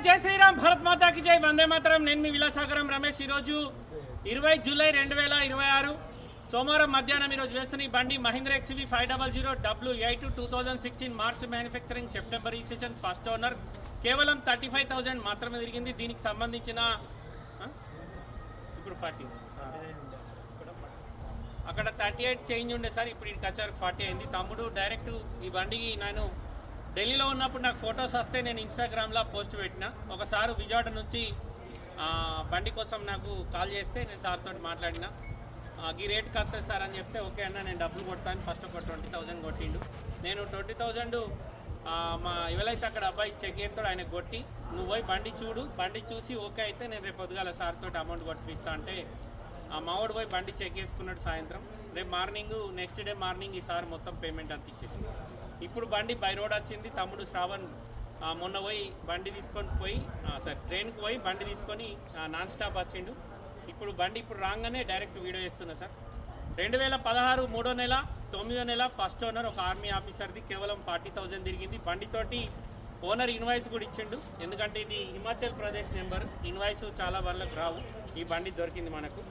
జై శ్రీరామ్, భారత్ మాతాకి జై, వందే మాతరం. నేను మీ విలాసాగరం రమేష్. ఈరోజు 20 జూలై 2026 సోమవారం మధ్యాహ్నం ఈరోజు వేస్తున్న ఈ బండి Mahindra XV 500 W8 2016 March manufacturing, September registration, first owner. కేవలం 35,000 మాత్రమే తిరిగింది. దీనికి సంబంధించిన ఇప్పుడు 40 అక్కడ 38 చేంజ్ ఉండే సార్, ఇప్పుడు ఇక్కడికి వచ్చారు 40 అయింది. తమ్ముడు డైరెక్ట్ ఈ బండికి నేను ఢిల్లీలో ఉన్నప్పుడు నాకు ఫొటోస్ వస్తే నేను ఇన్స్టాగ్రామ్లో పోస్ట్ పెట్టిన. ఒకసారి విజయవాడ నుంచి బండి కోసం నాకు కాల్ చేస్తే నేను సార్తో మాట్లాడిన. ఈ రేట్కి వస్తుంది సార్ అని చెప్తే ఓకే అన్న నేను డబ్బులు కొడతాను. ఫస్ట్ ఒక 20,000 కొట్టిండు. నేను 20,000 మా ఎవరైతే అక్కడ అబ్బాయి చెక్ చేస్తాడో ఆయనకు కొట్టి, నువ్వు పోయి బండి చూడు, బండి చూసి ఓకే అయితే నేను రేపు పొద్దుగాల సార్తో అమౌంట్ కొట్టిస్తా అంటే మావాడు పోయి బండి చెక్ చేసుకున్నాడు సాయంత్రం. రేపు మార్నింగ్ నెక్స్ట్ డే మార్నింగ్ ఈ సార్ మొత్తం పేమెంట్ అంత ఇచ్చేసి ఇప్పుడు బండి బై రోడ్ వచ్చింది. తమ్ముడు శ్రావణ్ మొన్న పోయి బండి తీసుకొని పోయి సార్ ట్రైన్కి పోయి బండి తీసుకొని నాన్ స్టాప్ వచ్చిండు. ఇప్పుడు బండి ఇప్పుడు రాగానే డైరెక్ట్ వీడియో చేస్తున్నా సార్. 2016 3వ నెల 9వ నెల ఫస్ట్ ఓనర్, ఒక ఆర్మీ ఆఫీసర్ది. కేవలం 40,000 తిరిగింది. బండితోటి ఓనర్ ఇన్వాయిస్ కూడా ఇచ్చిండు, ఎందుకంటే ఇది హిమాచల్ ప్రదేశ్ నెంబర్. ఇన్వాయిస్ చాలా వాళ్ళకు రావు. ఈ బండి దొరికింది మనకు.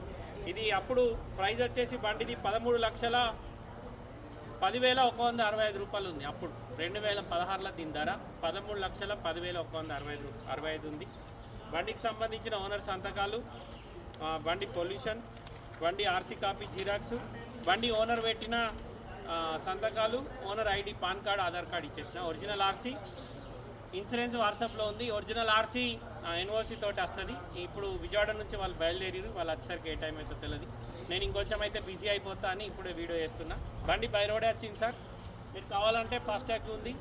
ఇది అప్పుడు ప్రైజ్ వచ్చేసి బండిది 13,10,165 రూపాయలు ఉంది. అప్పుడు 2016లో దీని ధర 13,10,165 ఉంది. బండికి సంబంధించిన ఓనర్ సంతకాలు, బండి పొల్యూషన్, బండి ఆర్సీ కాపీ జిరాక్స్, బండి ఓనర్ పెట్టిన సంతకాలు, owner ID, pan card, Aadhaar card ఇచ్చేసిన. ఒరిజినల్ ఆర్సీ, ఇన్సూరెన్స్ వాట్సాప్లో ఉంది. ఒరిజినల్ ఆర్సీ ఎన్ఓసి తోటి వస్తుంది. ఇప్పుడు విజయవాడ నుంచి వాళ్ళు బయలుదేరారు. వాళ్ళు వచ్చేసరికి ఏ టైం అయితే తెలియదు. నేను ఇంకొంచెం అయితే బిజీ అయిపోతా అని ఇప్పుడే వీడియో చేస్తున్నా. బండి బై రోడే వచ్చింది సార్. మీరు కావాలంటే ఫాస్ట్ ట్యాగ్ ఉంది.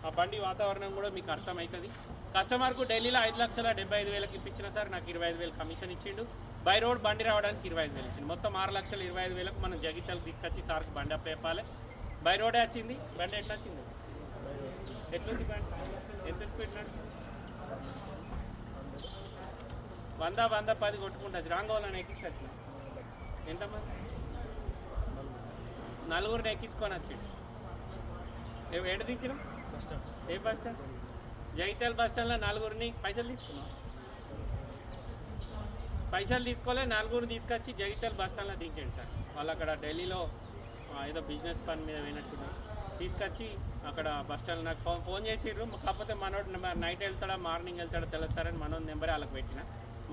ఆ బండి వాతావరణం కూడా మీకు అర్థమవుతుంది. కస్టమర్కు ఢిల్లీలో 5,75,000 ఇప్పించిన సార్. నాకు 25,000 కమిషన్ ఇచ్చిండు. బై రోడ్ బండి రావడానికి 25,000 ఇచ్చిండు. మొత్తం 6,25,000 మనం జగిత్యాలకు తీసుకొచ్చి సార్కి బండి అప్పేపాలి. బై రోడే వచ్చింది. బండి ఎట్లా వచ్చింది, ఎట్లుంది బండి, ఎంత స్పీడ్ నడు? 100-110 కొట్టుకుంటుంది. రాంగోళ్ళని ఎక్కించుకొచ్చిన. ఎంతమంది? 4 ఎక్కించుకొని వచ్చిండు. ఏడు దించినాం? ఏ బస్ స్టాండ్? జగిత్యాల బస్ స్టాండ్లో 4 పైసలు తీసుకున్నాం. పైసలు తీసుకోలే, 4 తీసుకొచ్చి జగిత్యాల బస్ స్టాండ్లో దించండి సార్. వాళ్ళు అక్కడ ఢిల్లీలో ఏదో బిజినెస్ పని మీద పోయినట్టున్నారు. తీసుకొచ్చి అక్కడ బస్ స్టాండ్ నాకు ఫోన్ చేసిర్రు. కాకపోతే మనోడు నైట్ వెళ్తాడా మార్నింగ్ వెళ్తాడా తెలుస్తారని మనోడు నెంబరే వాళ్ళకి పెట్టిన.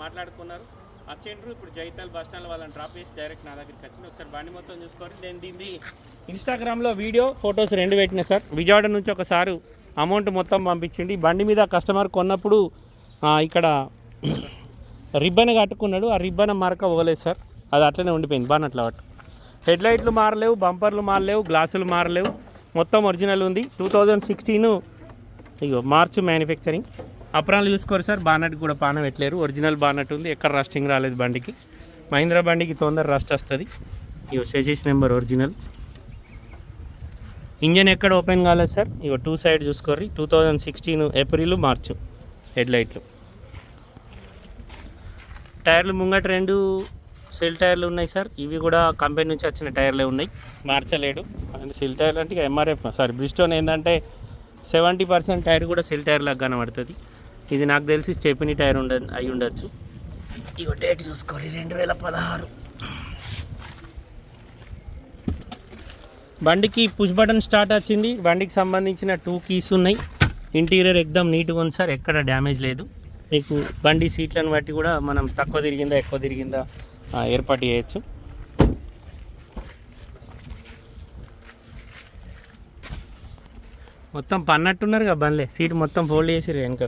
మాట్లాడుకున్నారు, వచ్చిండ్రు. ఇప్పుడు జగిత్యాల బస్ స్టాండ్లో వాళ్ళని డ్రాప్ చేసి డైరెక్ట్ నా దగ్గరికి వచ్చింది. ఒకసారి బండి మొత్తం చూసుకోవాలి. నేను దీన్ని ఇన్స్టాగ్రామ్లో వీడియో ఫొటోస్ 2 పెట్టిన సార్. విజయవాడ నుంచి ఒకసారి అమౌంట్ మొత్తం పంపించింది. బండి మీద కస్టమర్ కొన్నప్పుడు ఇక్కడ రిబ్బన్ కట్టుకున్నాడు. ఆ రిబ్బన్ మరక పోలేదు సార్, అది అట్లనే ఉండిపోయింది. బాగా అట్లా పట్టు. హెడ్లైట్లు మారలేవు, బంపర్లు మారలేవు, గ్లాసులు మారలేవు, మొత్తం ఒరిజినల్ ఉంది. 2016 ఇగో మార్చ్ మ్యానుఫ్యాక్చరింగ్. అప్రాన్లు చూసుకోరు సార్. బానట్ కూడా పాన పెట్టలేరు. ఒరిజినల్ బానట్ ఉంది. ఎక్కడ రస్టింగ్ రాలేదు బండికి. మహీంద్రా బండికి తొందర రస్ట్ వస్తుంది. ఇగో షెషిస్ నెంబర్ ఒరిజినల్. ఇంజన్ ఎక్కడ ఓపెన్ కాలేదు సార్. ఇగో 2 సైడ్ చూసుకోర్రి. 2016 ఏప్రిల్ మార్చ్ హెడ్లైట్లు. టైర్లు ముంగట 2 సెల్ టైర్లు ఉన్నాయి సార్. ఇవి కూడా కంపెనీ నుంచి వచ్చిన టైర్లే ఉన్నాయి, మార్చలేడు. అండ్ సెల్ టైర్లు అంటే ఎంఆర్ఎఫ్ సారీ బ్రిస్టోన్ ఏంటంటే 70% టైర్ కూడా సెల్ టైర్ లాగా కనబడుతుంది. ఇది నాకు తెలిసి స్టెపినీ టైర్ అయి ఉండొచ్చు. ఇగో డేట్ చూసుకోవాలి, 2016. బండికి పుష్ బటన్ స్టార్ట్ వచ్చింది. బండికి సంబంధించిన 2 కీస్ ఉన్నాయి. ఇంటీరియర్ ఎక్దమ్ నీట్గా ఉంది సార్, ఎక్కడ డ్యామేజ్ లేదు. మీకు బండి సీట్లను బట్టి కూడా మనం తక్కువ తిరిగిందా ఎక్కువ తిరిగిందా ఏర్పాటు చేయొచ్చు. మొత్తం పన్నట్టున్నారు కదా బండ్లే. సీట్ మొత్తం ఫోల్డ్ చేసిరు వెనక.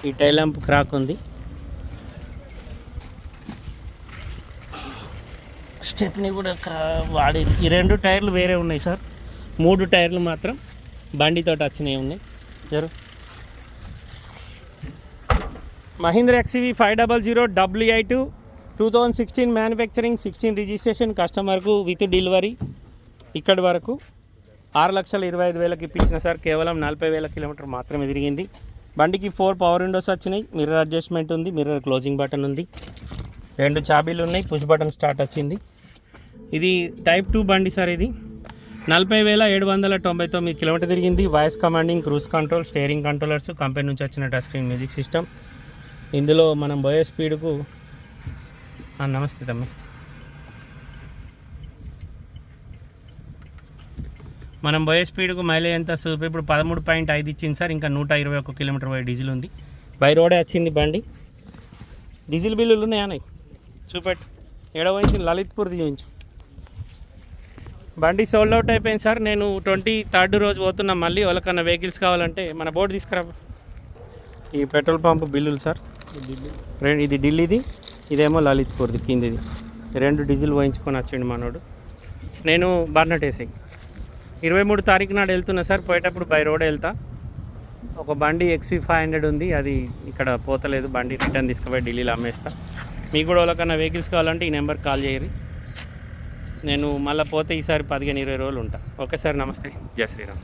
ఈ టైల్ ల్యాంప్ క్రాక్ ఉంది. స్టెప్ని కూడా వాడేది. ఈ 2 టైర్లు వేరే ఉన్నాయి సార్. 3 టైర్లు మాత్రం బండితో వచ్చినవి ఉన్నాయి. Mahindra XV 500 W8 2016 manufacturing, 16 registration. కస్టమర్కు విత్ డెలివరీ ఇక్కడి వరకు 6,25,000 ఇప్పించిన సార్. కేవలం 40,000 కిలోమీటర్ మాత్రమే తిరిగింది. బండికి 4 పవర్ విండోస్ వచ్చినాయి. మిర్రర్ అడ్జస్ట్మెంట్ ఉంది, మిర్రర్ క్లోజింగ్ బటన్ ఉంది, 2 చాబీలు ఉన్నాయి, పుష్ బటన్ స్టార్ట్ వచ్చింది. ఇది టైప్ 2 బండి సార్. ఇది 40,799 కిలోమీటర్ తిరిగింది. Voice commanding, cruise control, steering controllers, company నుంచి వచ్చిన టచ్ స్క్రీన్ మ్యూజిక్ సిస్టమ్. ఇందులో మనం పోయే స్పీడ్కు నమస్తే తమ్మి, మనం పోయే స్పీడ్కు మైలేజ్ ఎంత చూపి ఇప్పుడు 13.5 ఇచ్చింది సార్. ఇంకా 121 కిలోమీటర్ పోయే డీజిల్ ఉంది. బై రోడే వచ్చింది బండి. డీజిల్ బిల్లులు ఉన్నాయా చూపెట్టు. ఏడ పోయించి లలిత్పూర్ చూపించు. బండి సోల్డ్ అవుట్ అయిపోయింది సార్. నేను 23rd రోజు పోతున్నా. మళ్ళీ వాళ్ళకన్నా వెహికల్స్ కావాలంటే మన బోర్డు తీసుకురా. ఈ పెట్రోల్ పంప్ బిల్లులు సార్, ఇది ఢిల్లీది, ఇదేమో లలిత్పూర్ది కిందిది. 2 డీజిల్ పోయించుకొని వచ్చిండు మనోడు. నేను బర్నట్ వేసి 23 తారీఖు నాడు వెళ్తున్నా సార్. పోయేటప్పుడు బై రోడ్ వెళ్తా. ఒక బండి XC500 ఉంది, అది ఇక్కడ పోతలేదు. బండి రిటర్న్ తీసుకుపోయి ఢిల్లీలో అమ్మేస్తా. మీకు కూడా వాళ్ళకన్నా వెహికల్స్ కావాలంటే ఈ నెంబర్కి కాల్ చేయరు. నేను మళ్ళీ పోతే ఈసారి 15-20 రోజులు ఉంటా. ఓకే సార్, నమస్తే, జై శ్రీరామ్.